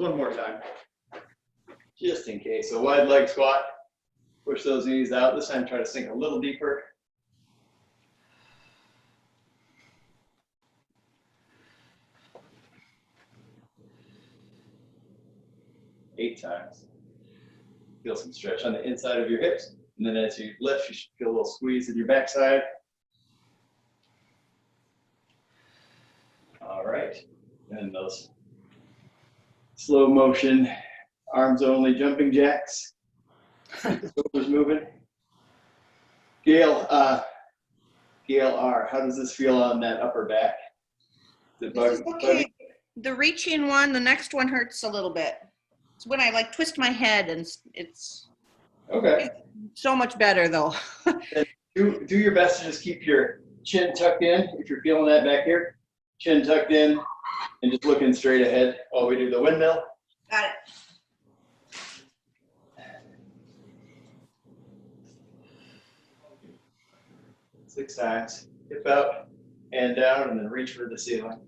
One more time, just in case. So wide leg squat, push those knees out. This time try to sink a little deeper. Eight times. Feel some stretch on the inside of your hips. And then as you lift, you should feel a little squeeze in your backside. All right. And those slow motion, arms only jumping jacks. Shoulders moving. Gail R., how does this feel on that upper back? This is okay. The reaching one, the next one hurts a little bit. It's when I like twist my head, and it's okay. So much better though. do your best to just keep your chin tucked in. If you're feeling that back here, chin tucked in and just looking straight ahead while we do the windmill. Got it. 6 times. Hip out, hand down, and then reach for the ceiling.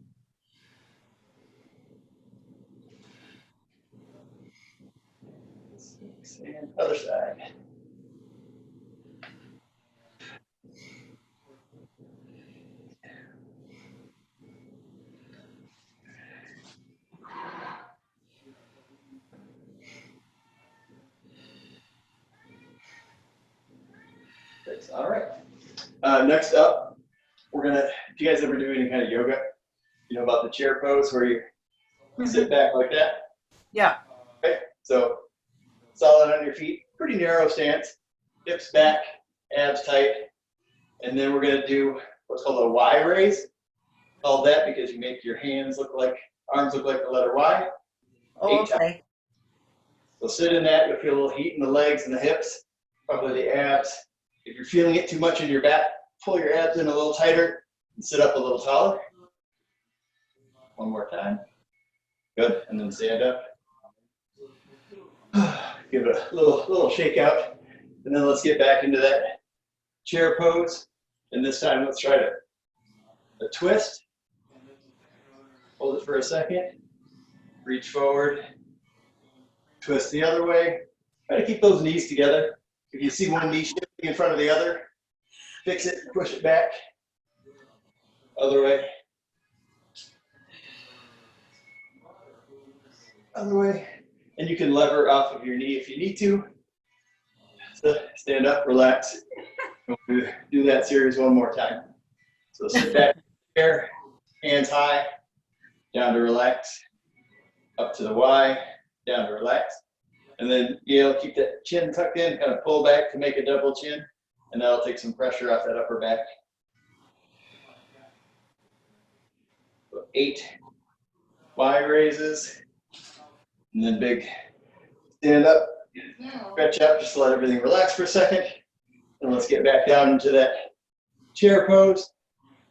6, and other side. All right. Next up, we're gonna, if you guys ever do any kind of yoga, you know about the chair pose where you sit back like that? Yeah. Okay, so solid on your feet, pretty narrow stance, hips back, abs tight, and then we're gonna do what's called a Y raise. Called that because you make your hands look like, arms look like the letter Y. Oh, okay. So sit in that, you'll feel a little heat in the legs and the hips, probably the abs. If you're feeling it too much in your back, pull your abs in a little tighter and sit up a little taller. One more time. Good, and then stand up. Give it a little shake out, and then let's get back into that chair pose. And this time, let's try a twist. Hold it for a second. Reach forward. Twist the other way. Try to keep those knees together. If you see one knee shifting in front of the other, fix it, push it back. Other way. Other way. And you can lever off of your knee if you need to. So stand up, relax. We'll do that series one more time. So sit back, chair, hands high, down to relax, up to the Y, down to relax. And then, keep that chin tucked in, kind of pull back to make a double chin, and that'll take some pressure off that upper back. So 8 Y raises, and then big stand up, stretch out, just to let everything relax for a second. And let's get back down into that chair pose,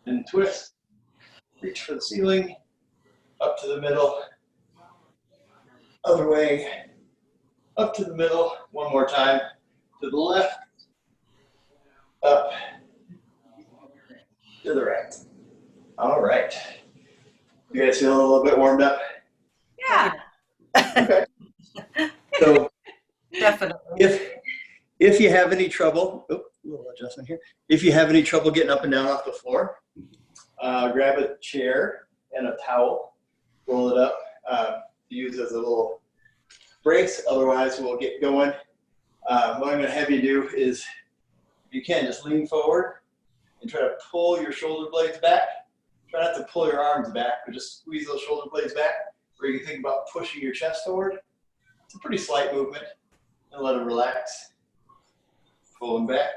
and twist, reach for the ceiling, up to the middle, other way, up to the middle, one more time, to the left, up, to the right. All right. You guys feeling a little bit warmed up? Yeah. Okay. So Definitely. if you have any trouble, a little adjustment here. If you have any trouble getting up and down off the floor, grab a chair and a towel, roll it up, use as a little brace. Otherwise, we'll get going. What I'm going to have you do is, if you can, just lean forward and try to pull your shoulder blades back. Try not to pull your arms back, but just squeeze those shoulder blades back, or you can think about pushing your chest forward. It's a pretty slight movement, and let them relax. Pull them back,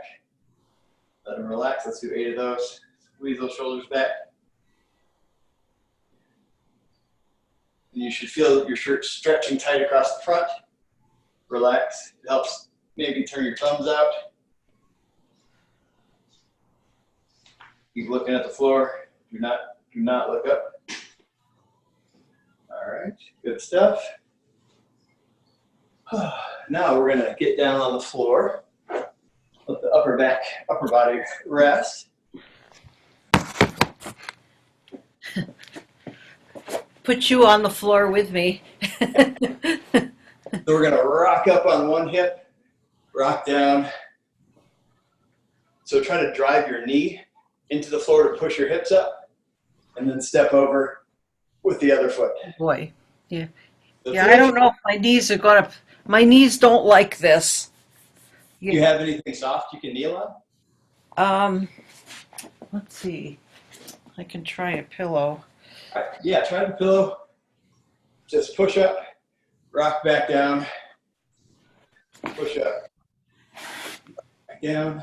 let them relax. Let's do 8 of those. Squeeze those shoulders back. And you should feel your shirt stretching tight across the front. Relax. It helps maybe turn your thumbs out. Keep looking at the floor. Do not look up. All right, good stuff. Now we're gonna get down on the floor. Let the upper body rest. put you on the floor with me. So we're going to rock up on one hip, rock down. So try to drive your knee into the floor to push your hips up, and then step over with the other foot. Boy, yeah. So Yeah, I don't know if my knees don't like this. Do you have anything soft you can kneel on? Let's see. I can try a pillow. All right. Yeah, try the pillow. Just push up, rock back down, push up, back down.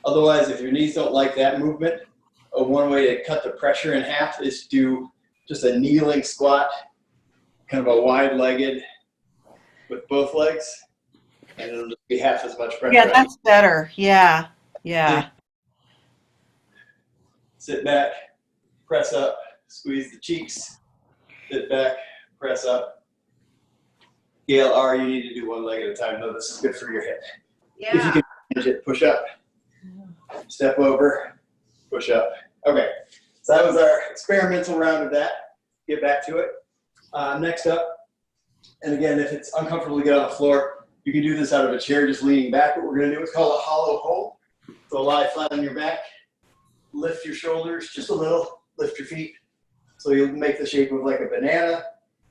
Otherwise, if your knees don't like that movement, one way to cut the pressure in half is to do just a kneeling squat, kind of a wide-legged with both legs, and it'll just be half as much pressure. Yeah, that's better. Yeah, yeah. Sit back, press up, squeeze the cheeks, sit back, press up. Gail, R, you need to do one leg at a time. No, this is good for your hip. Yeah. If you can manage it, push up, step over, push up. Okay, so that was our experimental round of that. Get back to it. Next up, and again, if it's uncomfortable to get on the floor, you can do this out of a chair, just leaning back. What we're gonna do is called a hollow hold. So lie flat on your back, lift your shoulders just a little, lift your feet. So you'll make the shape of like a banana.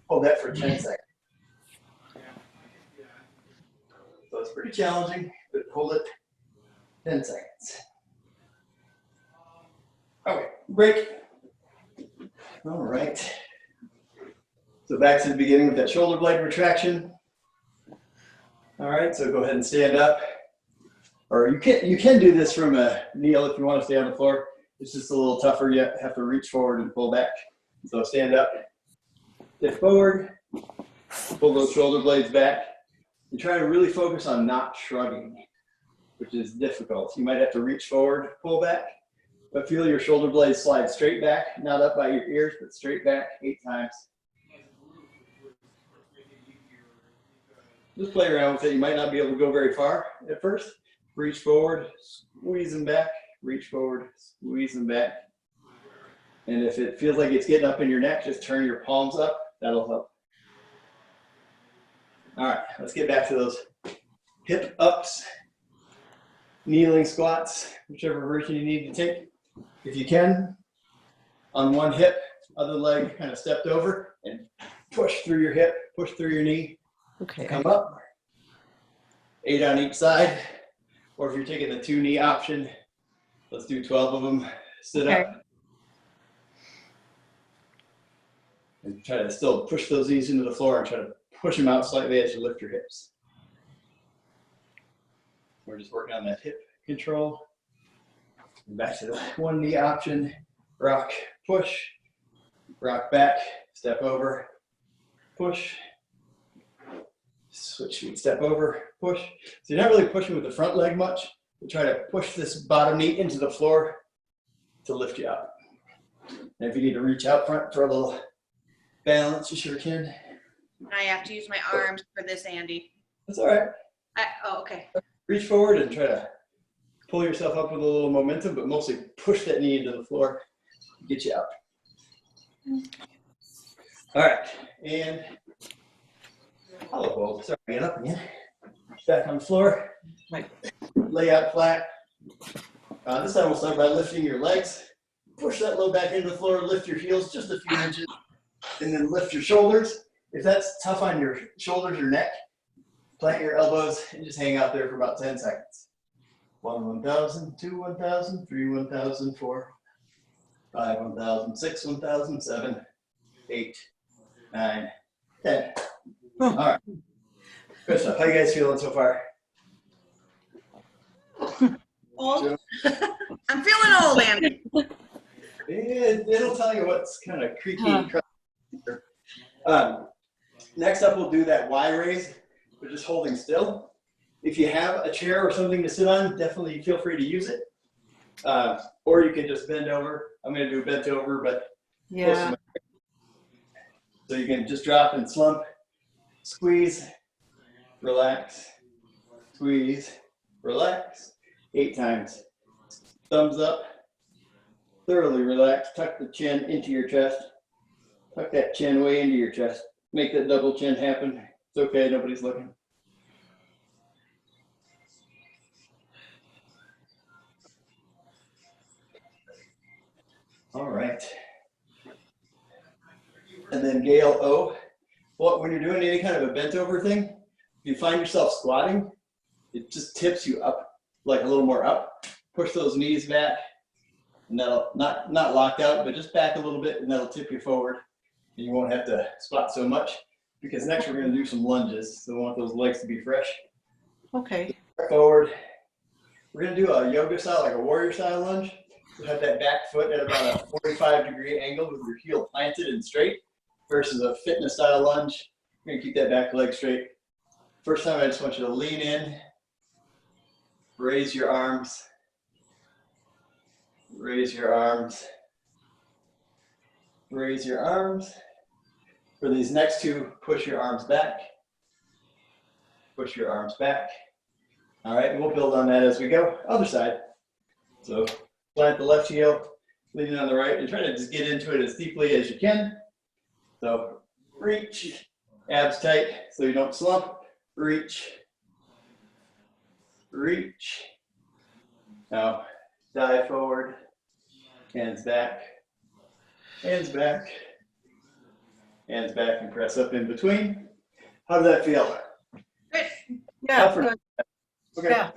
Hold that for 10 seconds. So it's pretty challenging, but hold it 10 seconds. Okay, break. All right. So back to the beginning with that shoulder blade retraction. All right, so go ahead and stand up. Or you can do this from a kneel if you want to stay on the floor. It's just a little tougher. You have to reach forward and pull back. So stand up, step forward, pull those shoulder blades back. And try to really focus on not shrugging, which is difficult. You might have to reach forward, pull back, but feel your shoulder blades slide straight back, not up by your ears, but straight back 8 times. Just play around with it. You might not be able to go very far at first. Reach forward, squeeze them back, reach forward, squeeze them back. And if it feels like it's getting up in your neck, just turn your palms up. That'll help. All right, let's get back to those hip ups, kneeling squats, whichever version you need to take. If you can, on one hip, other leg kind of stepped over and push through your hip, push through your knee. Okay. Come up, 8 on each side. Or if you're taking the 2 knee option, let's do 12 of them. Sit up. And try to still push those knees into the floor and try to push them out slightly as you lift your hips. We're just working on that hip control. And back to the 1 knee option. Rock, push, rock back, step over, push. Switch feet, step over, push. So you're not really pushing with the front leg much. You try to push this bottom knee into the floor to lift you up. And if you need to reach out front for a little balance, you sure can. I have to use my arms for this, Andy. That's all right. Oh, okay. Reach forward and try to pull yourself up with a little momentum, but mostly push that knee into the floor, get you up. All right, and hollow hold. Sorry, get up again. Back on the floor. Right. Lay out flat. This time we'll start by lifting your legs. Push that low back into the floor. Lift your heels just a few inches, and then lift your shoulders. If that's tough on your shoulders or neck, plant your elbows and just hang out there for about 10 seconds. 1, 1,000, 2, 1,000, 3, 1,000, 4, 5, 1,000, 6, 1,000, 7, 8, 9, 10. All right. Good stuff. How you guys feeling so far? Old? I'm feeling old, Andy. It'll tell you what's kind of creaky and crusty. Next up, we'll do that Y raise, but just holding still. If you have a chair or something to sit on, definitely feel free to use it. Or you can just bend over. I'm going to do a bent over, but Yeah. so you can just drop and slump, squeeze, relax, squeeze, relax. 8 times. Thumbs up. Thoroughly relax. Tuck the chin into your chest. Tuck that chin way into your chest. Make that double chin happen. It's okay, nobody's looking. All right. And then Gail O. Well, when you're doing any kind of a bent over thing, if you find yourself squatting, it just tips you up, like a little more up. Push those knees back, and that'll not locked out, but just back a little bit, and that'll tip you forward. And you won't have to squat so much, because next we're going to do some lunges. So we want those legs to be fresh. Okay. Forward. We're going to do a yoga style, like a warrior style lunge. So have that back foot at about a 45-degree angle with your heel planted and straight, versus a fitness style lunge. You're going to keep that back leg straight. First time, I just want you to lean in, raise your arms, raise your arms, raise your arms. For these next two, push your arms back, push your arms back. All right, and we'll build on that as we go. Other side. So plant the left heel, leaning on the right, and try to just get into it as deeply as you can. So reach, abs tight so you don't slump. Reach, reach. Now dive forward, hands back, hands back, hands back, and press up in between. How does that feel? Good. Yeah. Good. Okay. Yeah.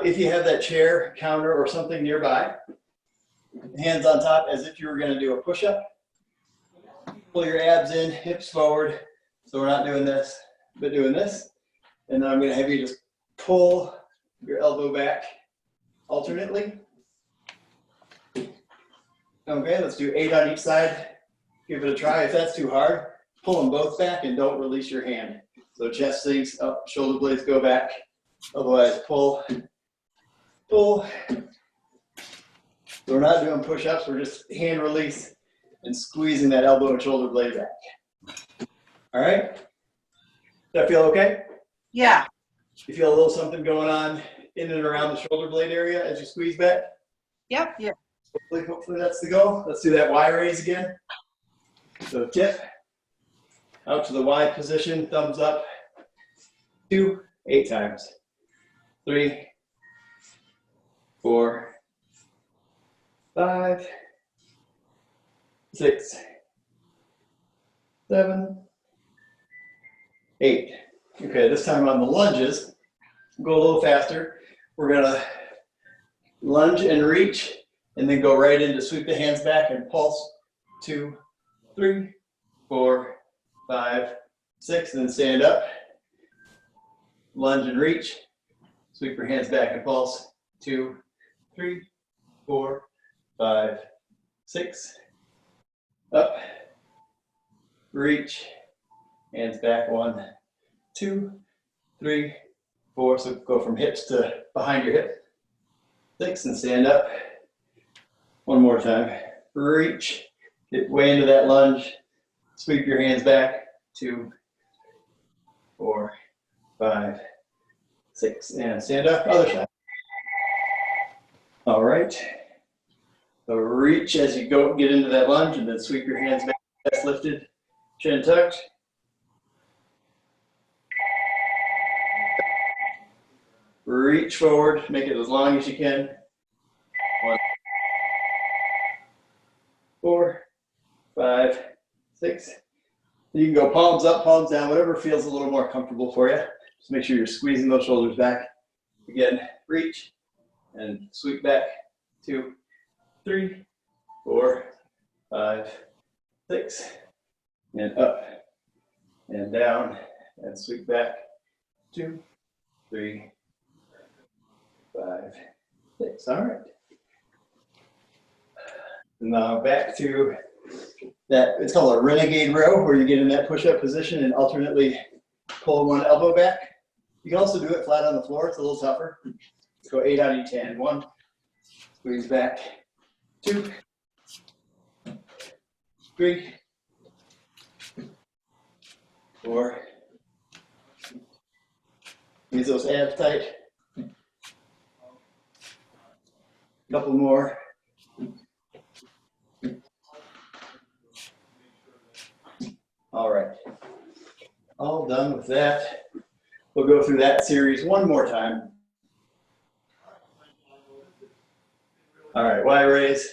If you have that chair, counter, or something nearby, hands on top as if you were going to do a push-up. Pull your abs in, hips forward. So we're not doing this, but doing this. And then I'm going to have you just pull your elbow back alternately. Okay, let's do 8 on each side. Give it a try. If that's too hard, pull them both back and don't release your hand. So chest sinks up, shoulder blades go back. Otherwise, pull, pull. So we're not doing push-ups, we're just hand release and squeezing that elbow and shoulder blade back. All right? Does that feel okay? Yeah. You feel a little something going on in and around the shoulder blade area as you squeeze back? Yep. Yeah. Hopefully that's the goal. Let's do that Y raise again. So tip, out to the Y position, thumbs up. 2, 8 times. 3, 4, 5, 6, 7, 8. Okay, this time on the lunges, go a little faster. We're gonna lunge and reach, and then go right into sweep the hands back and pulse. 2, 3, 4, 5, 6, and then stand up. Lunge and reach. Sweep your hands back and pulse. 2, 3, 4, 5, 6. Up. Reach. Hands back. 1, 2, 3, 4. So go from hips to behind your hip. 6, and stand up. One more time. Reach. Get way into that lunge. Sweep your hands back. 2, 4, 5, 6, and stand up. Other side. All right. So reach as you go, get into that lunge, and then sweep your hands back. Chest lifted, chin tucked. Reach forward, make it as long as you can. 1, 4, 5, 6. You can go palms up, palms down, whatever feels a little more comfortable for you. Just make sure you're squeezing those shoulders back. Again, reach and sweep back. 2, 3, 4, 5, 6, and up and down and sweep back. 2, 3, 5, 6. All right. Now back to that. It's called a renegade row, where you get in that push-up position and alternately pull one elbow back. You can also do it flat on the floor. It's a little tougher. Let's go 8 on each hand. 1, squeeze back. 2, 3, 4. Squeeze those abs tight. Couple more. All right. All done with that. We'll go through that series one more time. All right, Y raise,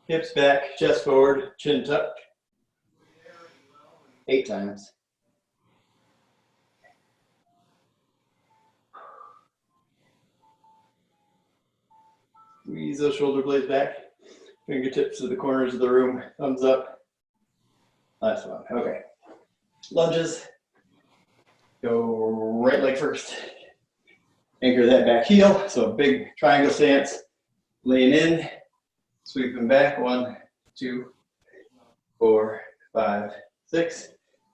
hips back, chest forward, chin tuck. 8 times. Squeeze those shoulder blades back. Fingertips to the corners of the room. Thumbs up. Last one. Okay. Lunges. Go right leg first. Anchor that back heel. So a big triangle stance. Lean in. Sweeping back. 1, 2, 4, 5, 6.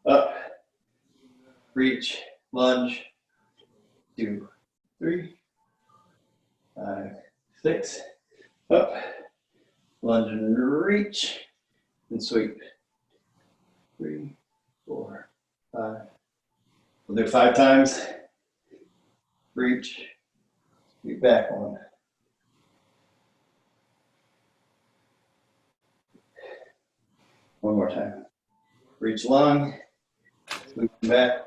Up. Reach. Lunge. 2, 3, 5, 6. Up. Lunge and reach. And sweep. 3, 4, 5. We'll do 5 times. Reach. Sweep back 1. One more time. Reach long. Sweep back.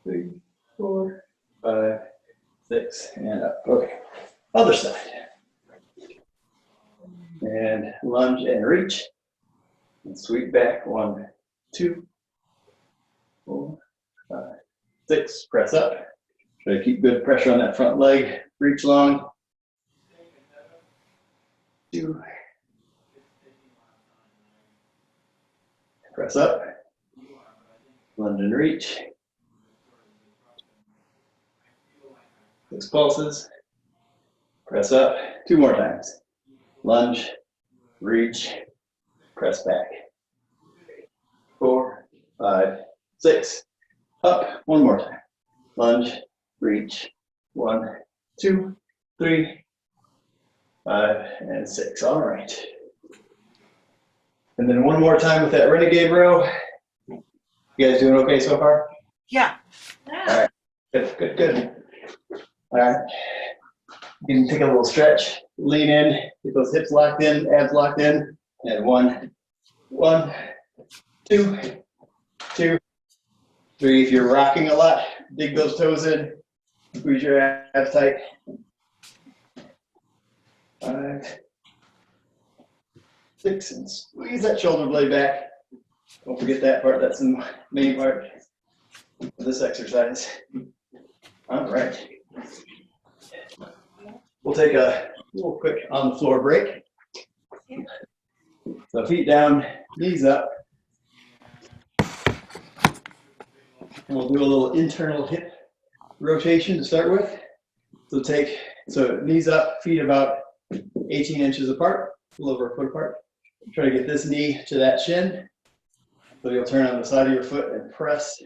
3, 4, 5, 6, and up. Okay. Other side. And lunge and reach. And sweep back. 1, 2, 4, 5, 6. Press up. Try to keep good pressure on that front leg. Reach long. 2. Press up. Lunge and reach. 6 pulses. Press up. 2 more times. Lunge, reach, press back. 4, 5, 6. Up. 1 more time. Lunge, reach. 1, 2, 3, 5, and 6. All right. And then 1 more time with that renegade row. You guys doing okay so far? Yeah. All right. Good, good, good. All right. You can take a little stretch, lean in, get those hips locked in, abs locked in, and 1, 1, 2, 2, 3. If you're rocking a lot, dig those toes in, squeeze your abs tight. 5, 6, and squeeze that shoulder blade back. Don't forget that part, that's the main part of this exercise. All right. We'll take a little quick on the floor break. So feet down, knees up. And we'll do a little internal hip rotation to start with. So knees up, feet about 18 inches apart, a little over a foot apart. Try to get this knee to that shin. So you'll turn on the side of your foot and press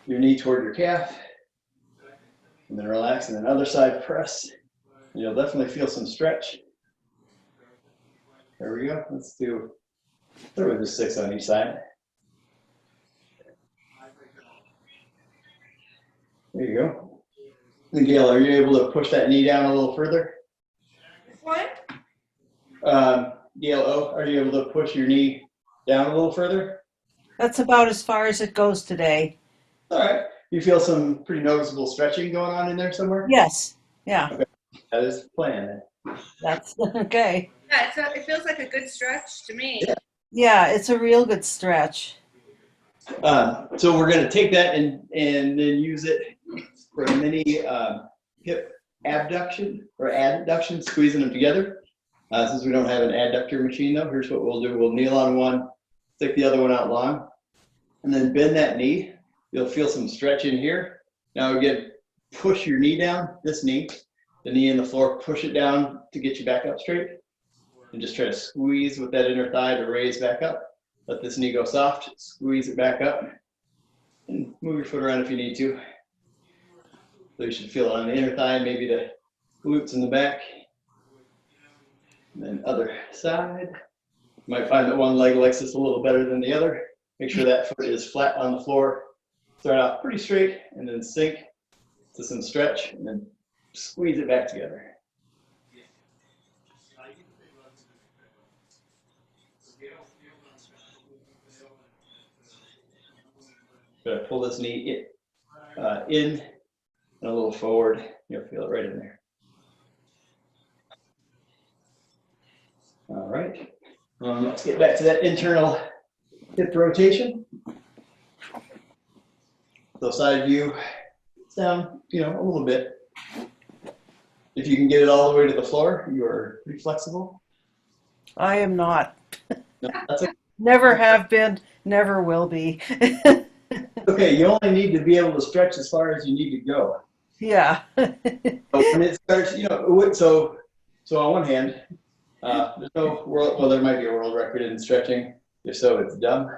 your knee toward your calf. And then relax, and then other side press. You'll definitely feel some stretch. There we go. Let's start with just 6 on each side. There you go. And Gail, are you able to push that knee down a little further? What? Gail O, are you able to push your knee down a little further? That's about as far as it goes today. All right. You feel some pretty noticeable stretching going on in there somewhere? Yes. Yeah. Okay. That is the plan. That's okay. Yeah, it feels like a good stretch to me. Yeah, it's a real good stretch. So we're going to take that and then use it for a mini hip abduction or adduction, squeezing them together. Since we don't have an adductor machine though, here's what we'll do. We'll kneel on one, stick the other one out long, and then bend that knee. You'll feel some stretch in here. Now again, push your knee down, this knee, the knee in the floor, push it down to get you back up straight. And just try to squeeze with that inner thigh to raise back up. Let this knee go soft, squeeze it back up, and move your foot around if you need to. So you should feel it on the inner thigh, maybe the glutes in the back. And then other side. You might find that one leg likes this a little better than the other. Make sure that foot is flat on the floor. Start off pretty straight and then sink to some stretch and then squeeze it back together. Gonna pull this knee in and a little forward. You'll feel it right in there. All right. Let's get back to that internal hip rotation. So side view, it's down, a little bit. If you can get it all the way to the floor, you're pretty flexible. I am not. No, that's okay. Never have been, never will be. Okay, you only need to be able to stretch as far as you need to go. Yeah. So when it starts, so on one hand, there's no world, well, there might be a world record in stretching. If so, it's dumb.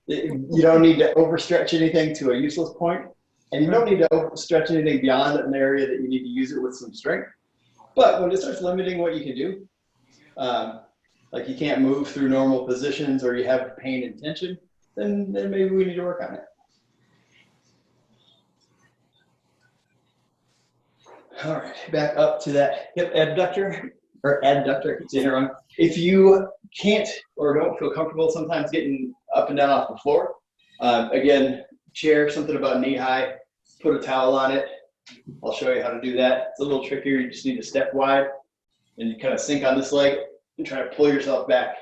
You don't need to overstretch anything to a useless point, and you don't need to overstretch anything beyond an area that you need to use it with some strength. But when it starts limiting what you can do, like you can't move through normal positions or you have pain and tension, then maybe we need to work on it. All right, back up to that hip abductor, or adductor, I keep saying it wrong. If you can't or don't feel comfortable sometimes getting up and down off the floor, again, chair, something about knee high, put a towel on it. I'll show you how to do that. It's a little trickier. You just need to step wide and you kind of sink on this leg and try to pull yourself back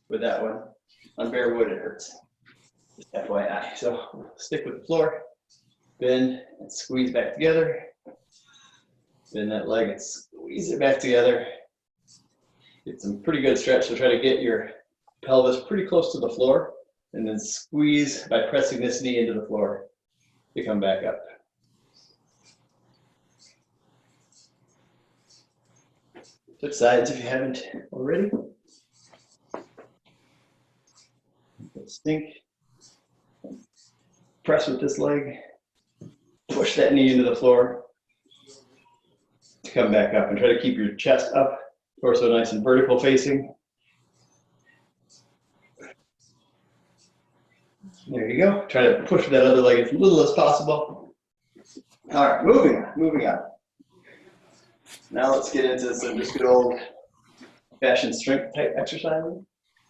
with that one. On bare wood, it hurts. Just FYI. So stick with the floor, bend and squeeze back together. Bend that leg and squeeze it back together. Get some pretty good stretch. So try to get your pelvis pretty close to the floor and then squeeze by pressing this knee into the floor to come back up. Flip sides if you haven't already. Sink. Press with this leg. Push that knee into the floor to come back up and try to keep your chest up, torso nice and vertical facing. There you go. Try to push that other leg as little as possible. All right, moving on. Now let's get into some just good old fashioned strength type exercises.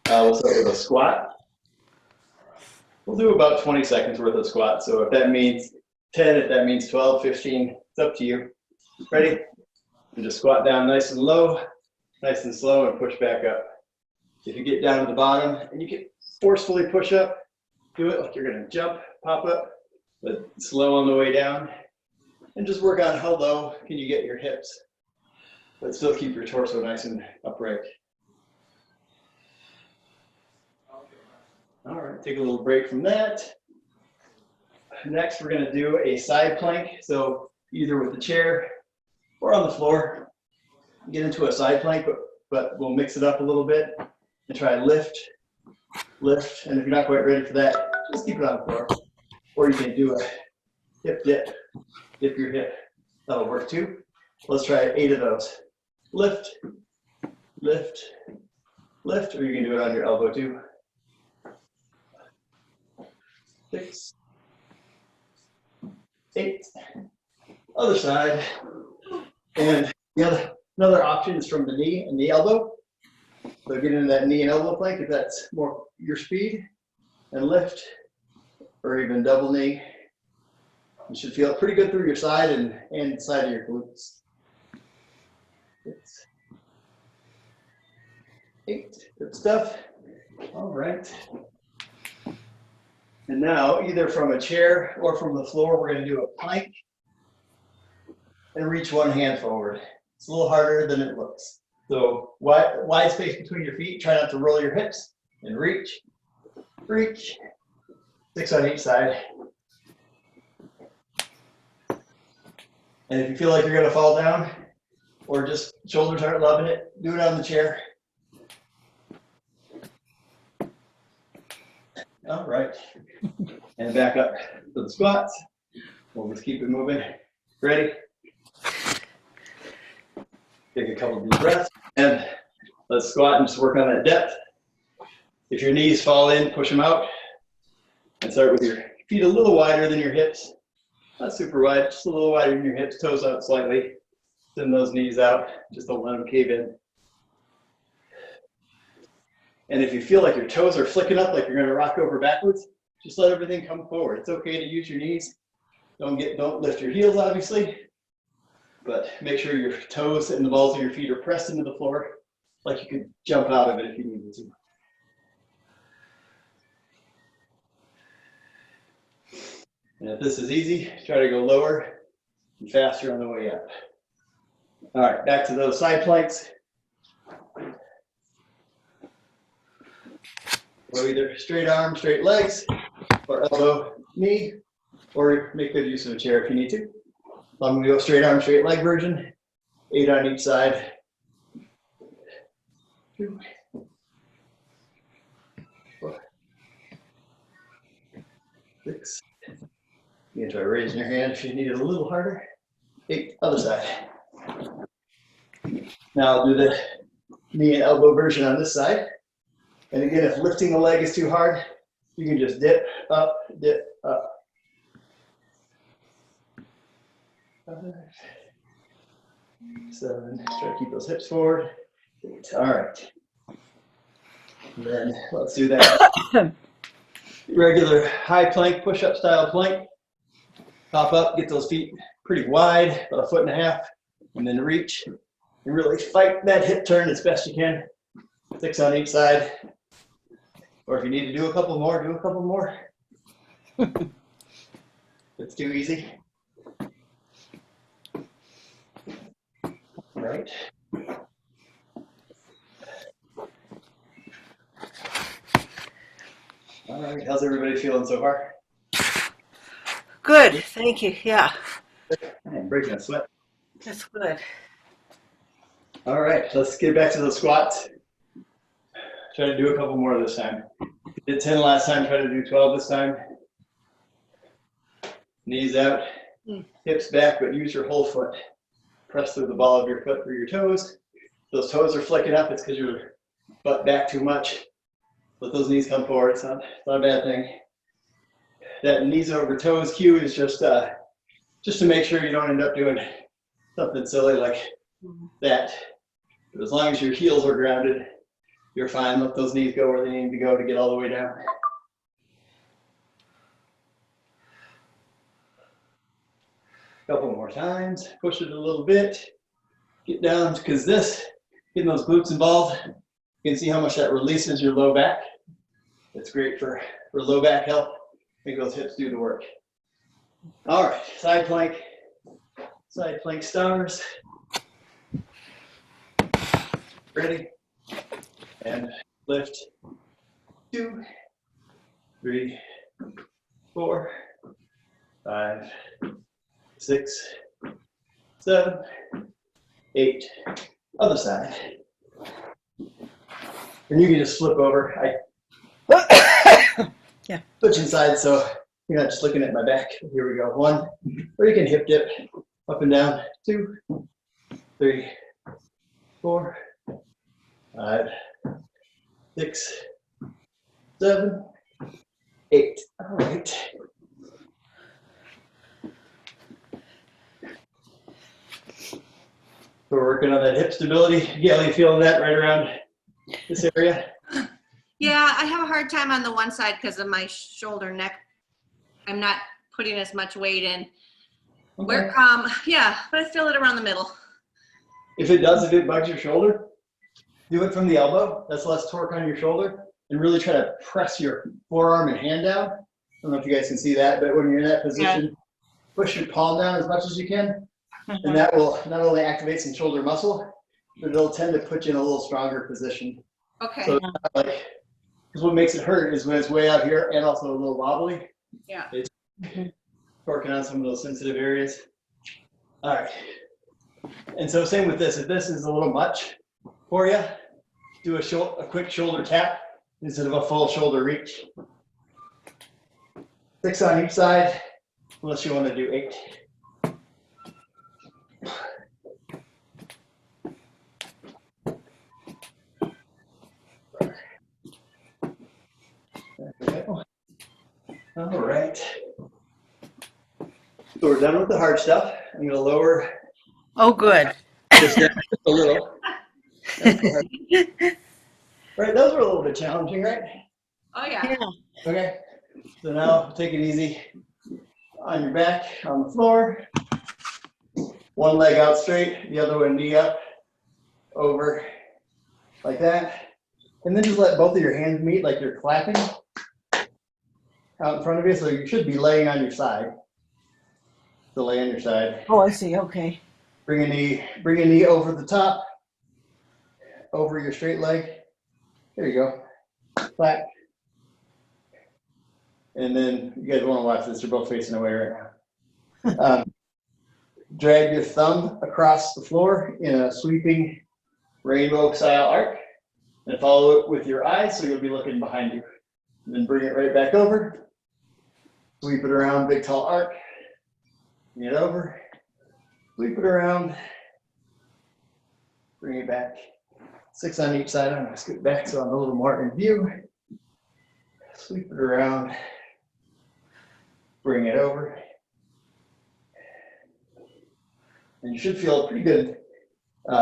We'll start with a squat. We'll do about 20 seconds worth of squat. So if that means 10, if that means 12, 15, it's up to you. Ready? And just squat down nice and low, nice and slow, and push back up. If you get down to the bottom and you can forcefully push up, do it like you're gonna jump, pop up, but slow on the way down. And just work on how low can you get your hips, but still keep your torso nice and upright. All right, take a little break from that. Next, we're gonna do a side plank. So either with the chair or on the floor, get into a side plank, but we'll mix it up a little bit and try lift, and if you're not quite ready for that, just keep it on the floor. Or you can do a hip dip your hip. That'll work too. Let's try 8 of those. Lift, lift, lift, or you can do it on your elbow too. 6, 8. Other side. And another option is from the knee and the elbow. So get into that knee and elbow plank if that's more your speed, and lift, or even double knee. You should feel it pretty good through your side and side of your glutes. 6, 8, good stuff. All right. And now, either from a chair or from the floor, we're going to do a plank and reach one hand forward. It's a little harder than it looks. So wide space between your feet. Try not to roll your hips and reach, reach. 6 on each side. And if you feel like you're going to fall down or just shoulders aren't loving it, do it on the chair. All right. And back up to the squats. We'll just keep it moving. Ready? Take a couple deep breaths and let's squat and just work on that depth. If your knees fall in, push them out and start with your feet a little wider than your hips. Not super wide, just a little wider than your hips, toes out slightly. Send those knees out, just don't let them cave in. And if you feel like your toes are flicking up, like you're gonna rock over backwards, just let everything come forward. It's okay to use your knees. Don't lift your heels, obviously, but make sure your toes and the balls of your feet are pressed into the floor, like you could jump out of it if you needed to. And if this is easy, try to go lower and faster on the way up. All right, back to those side planks. Go either straight arm, straight legs, or elbow, knee, or make good use of a chair if you need to. I'm going to go straight arm, straight leg version, 8 on each side. 2, 4, 6. You can try raising your hand if you need it a little harder. 8, other side. Now I'll do the knee and elbow version on this side. And again, if lifting the leg is too hard, you can just dip, up, dip, up. 5, 7, try to keep those hips forward. 8, all right. And then let's do that regular high plank, push-up style plank. Pop up, get those feet pretty wide, about 1.5 feet, and then reach. And really fight that hip turn as best you can. 6 on each side. Or if you need to do a couple more, do a couple more. It's too easy. All right. All right, how's everybody feeling so far? Good, thank you. Yeah, I'm breaking a sweat. that's good. All right, let's get back to the squats. Try to do a couple more this time. Did 10 last time, try to do 12 this time. Knees out, hips back, but use your whole foot. Press through the ball of your foot through your toes. Those toes are flicking up, it's because your butt back too much. Let those knees come forward, it's not a bad thing. That knees over toes cue is just to make sure you don't end up doing something silly like that. But as long as your heels are grounded, you're fine. Let those knees go where they need to go to get all the way down. Couple more times. Push it a little bit. Get down, because getting those glutes and balls, you can see how much that releases your low back. It's great for low back health. Make those hips do the work. All right, side plank stars. Ready? And lift. 2, 3, 4, 5, 6, 7, 8. Other side. And you can just flip over. Yeah. Switching sides, so you're not just looking at my back. Here we go. 1, or you can hip dip up and down. 2, 3, 4, 5, 6, 7, 8. All right. So we're working on that hip stability. Gail, you feeling that right around this area? Yeah, I have a hard time on the one side because of my shoulder neck. I'm not putting as much weight in. Okay. Yeah, but I feel it around the middle. If it bugs your shoulder, do it from the elbow. That's less torque on your shoulder. And really try to press your forearm and hand down. I don't know if you guys can see that, but when you're in that position, push your palm down as much as you can. And that will not only activate some shoulder muscle, but it'll tend to put you in a little stronger position. Okay. So because what makes it hurt is when it's way out here and also a little wobbly. Yeah. It's working on some of those sensitive areas. All right. And so same with this. If this is a little much for you, do a quick shoulder tap instead of a full shoulder reach. 6 on each side, unless you want to do 8. All right. So we're done with the hard stuff. I'm going to lower Oh, good. this down just a little. Right, those were a little bit challenging, right? Oh, yeah. Yeah. Okay. So now take it easy on your back, on the floor. One leg out straight, the other one knee up, over, like that. And then just let both of your hands meet like you're clapping out in front of you. So you should be laying on your side. So lay on your side. Oh, I see. Okay. Bring a knee over the top, over your straight leg. There you go. Clap. And then you guys want to watch this. You're both facing away right now. Drag your thumb across the floor in a sweeping rainbow style arc and follow it with your eyes so you'll be looking behind you. And then bring it right back over. Sweep it around, big tall arc. Bring it over. Sweep it around. Bring it back. 6 on each side. I'm going to scoot back so I'm a little more in view. Sweep it around. Bring it over. And you should feel a pretty good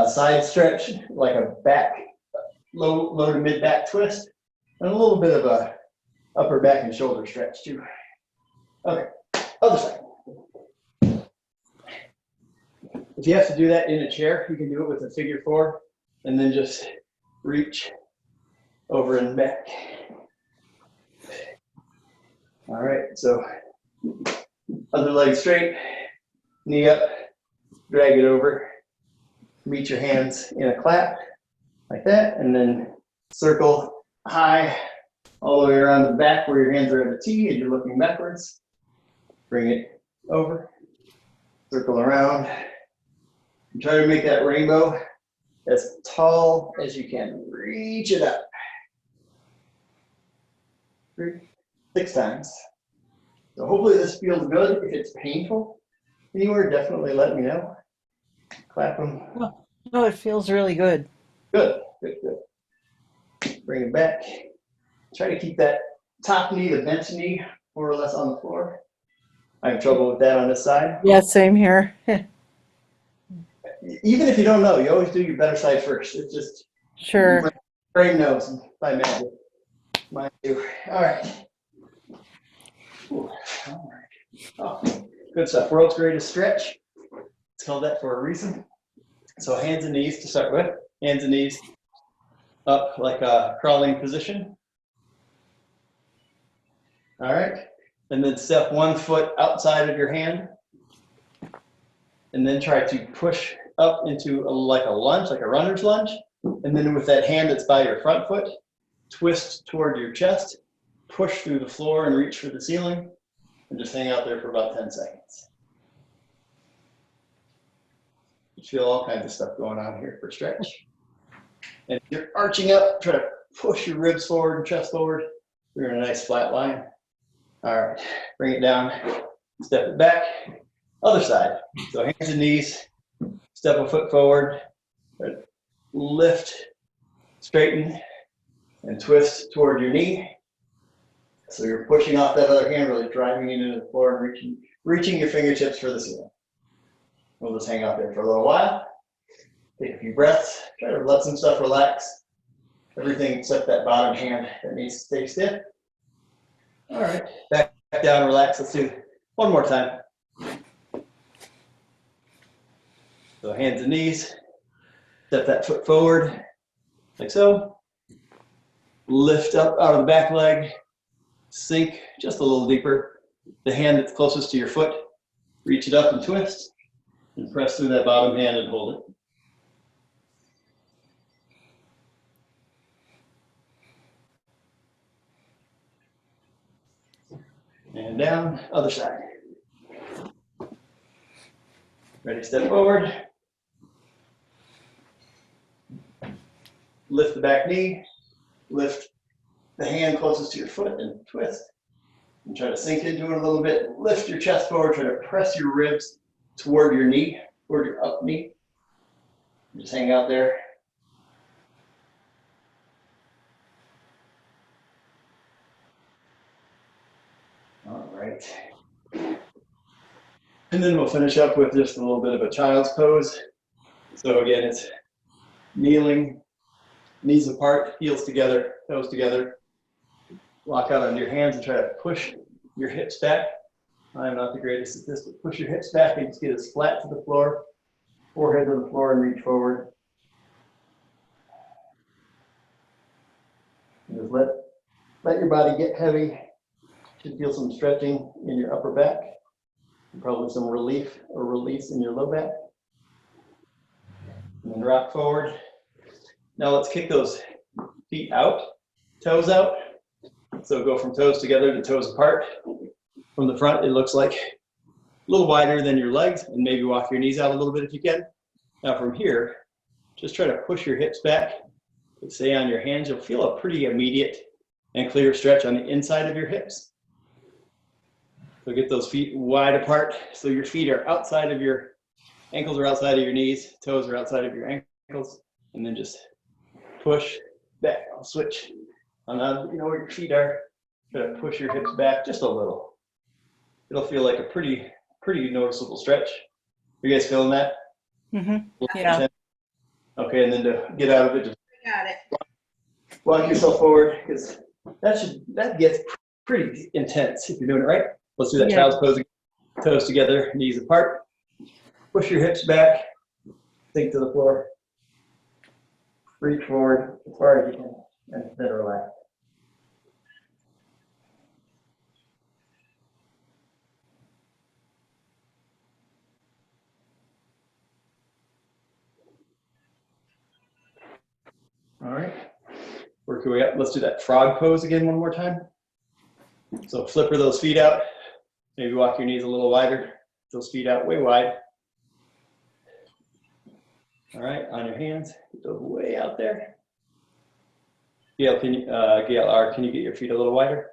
side stretch, like a back, low to mid back twist, and a little bit of a upper back and shoulder stretch too. Okay, other side. If you have to do that in a chair, you can do it with a figure 4, and then just reach over and back. All right, so other leg straight, knee up, drag it over, meet your hands in a clap, like that, and then circle high all the way around the back where your hands are at a T and you're looking backwards. Bring it over, circle around, and try to make that rainbow as tall as you can. Reach it up. 6 times. So hopefully this feels good. If it's painful anywhere, definitely let me know. Clap them. No, it feels really good. Good, good, good. Bring it back. Try to keep that top knee, the bent knee, more or less on the floor. I have trouble with that on this side. Yeah, same here. Even if you don't know, you always do your better side first. It's just Sure. brain knows by magic. Mine too. All right. Ooh, all right. Oh, good stuff. World's greatest stretch. It's called that for a reason. So hands and knees to start with. Hands and knees up like a crawling position. All right. And then step 1 foot outside of your hand. And then try to push up into like a lunge, like a runner's lunge. And then with that hand that's by your front foot, twist toward your chest, push through the floor and reach for the ceiling, and just hang out there for about 10 seconds. You feel all kinds of stuff going on here for stretch. And if you're arching up, try to push your ribs forward and chest forward. You're in a nice flat line. All right, bring it down, step it back. Other side. So hands and knees, step a foot forward, lift, straighten, and twist toward your knee. So you're pushing off that other hand, really driving it into the floor and reaching your fingertips for the ceiling. We'll just hang out there for a little while. Take a few breaths. Try to let some stuff relax. Everything except that bottom hand that needs to stay stiff. All right, back down, relax. Let's do one more time. So hands and knees. Step that foot forward, like so. Lift up out of the back leg. Sink just a little deeper. The hand that's closest to your foot, reach it up and twist. And press through that bottom hand and hold it. And down, other side. Ready, step forward. Lift the back knee. Lift the hand closest to your foot and twist. And try to sink into it a little bit. Lift your chest forward. Try to press your ribs toward your knee, toward your up knee. Just hang out there. All right. And then we'll finish up with just a little bit of a child's pose. So again, it's kneeling, knees apart, heels together, toes together. walk out onto your hands and try to push your hips back. I'm not the greatest at this, but push your hips back and just get as flat to the floor, forehead to the floor, and reach forward. And just let your body get heavy. Should feel some stretching in your upper back, and probably some relief or release in your low back. And then rock forward. Now let's kick those feet out, toes out. So go from toes together to toes apart. From the front, it looks like a little wider than your legs, and maybe walk your knees out a little bit if you can. Now from here, just try to push your hips back. Stay on your hands. You'll feel a pretty immediate and clear stretch on the inside of your hips. So get those feet wide apart. So your feet are outside of your ankles, are outside of your knees, toes are outside of your ankles, and then just push back. I'll switch. You know where your feet are. Try to push your hips back just a little. It'll feel like a pretty noticeable stretch. You guys feeling that? Mm-hmm. Yeah. Okay, and then to get out of it, just Got it. walk yourself forward, because that gets pretty intense if you're doing it right. Let's do that child's pose. Toes together, knees apart. Push your hips back. Sink to the floor. Reach forward as far as you can, and then relax. All right, work your way up. Let's do that frog pose again one more time. So flipper those feet out. Maybe walk your knees a little wider. Those feet out way wide. All right, on your hands, get those way out there. Gail, can you get your feet a little wider?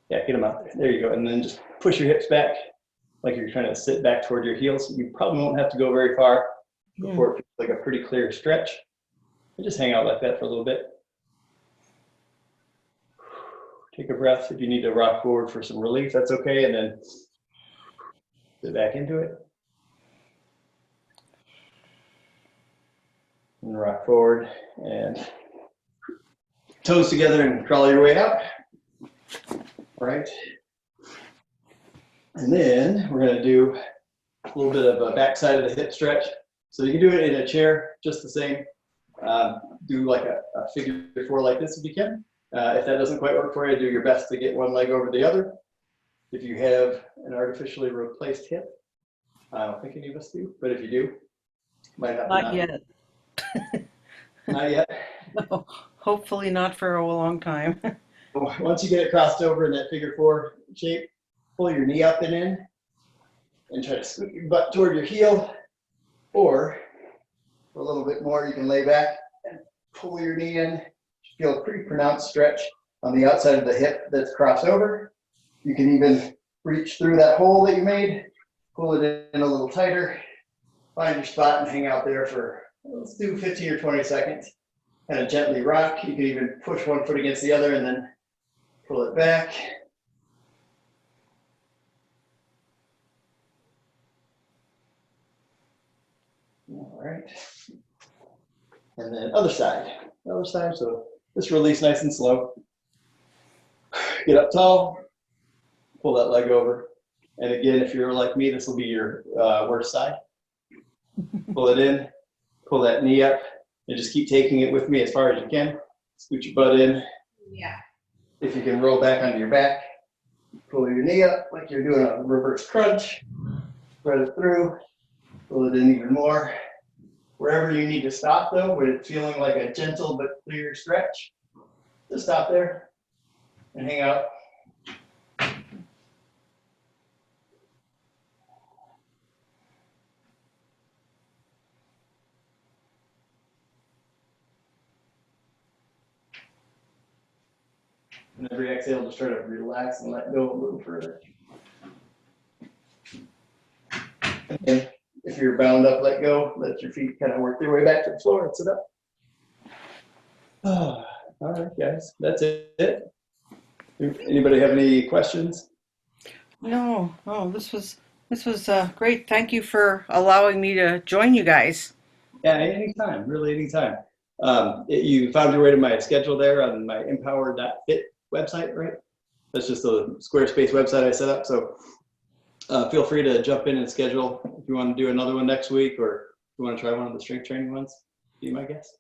Yeah, get them out there. There you go. And then just push your hips back like you're trying to sit back toward your heels. You probably won't have to go very far before it feels like a pretty clear stretch. And just hang out like that for a little bit. Take a breath. If you need to rock forward for some relief, that's okay. And then sit back into it. And rock forward and toes together and crawl your way out. All right. And then we're going to do a little bit of a backside of the hip stretch. So you can do it in a chair, just the same. Do like a figure four like this if you can. If that doesn't quite work for you, do your best to get one leg over the other. If you have an artificially replaced hip, I don't think any of us do, but if you do, might Not yet. Not yet. No, hopefully not for a long time. Once you get it crossed over in that figure four shape, pull your knee up and in, and try to scoot your butt toward your heel, or for a little bit more, you can lay back and pull your knee in. Feel a pretty pronounced stretch on the outside of the hip that's crossed over. You can even reach through that hole that you made, pull it in a little tighter, find your spot and hang out there for, let's do 15 or 20 seconds. Kind of gently rock. You can even push one foot against the other and then pull it back. All right. And then other side. So just release nice and slow. Get up tall. Pull that leg over. And again, if you're like me, this will be your worst side. Pull it in. Pull that knee up. And just keep taking it with me as far as you can. Scoot your butt in. Yeah. If you can roll back onto your back, pull your knee up like you're doing a reverse crunch. Spread it through. Pull it in even more. Wherever you need to stop though, with it feeling like a gentle but clear stretch, just stop there and hang out. And every exhale, just try to relax and let go a little further. And if you're bound up, let go. Let your feet kind of work their way back to the floor and sit up. All right, guys, that's it. Anybody have any questions? No, this was great. Thank you for allowing me to join you guys. Yeah, anytime, really anytime. You found your way to my schedule there on my empower.fit website, right? That's just the Squarespace website I set up. So feel free to jump in and schedule if you want to do another one next week, or if you want to try one of the strength training ones. Be my guest.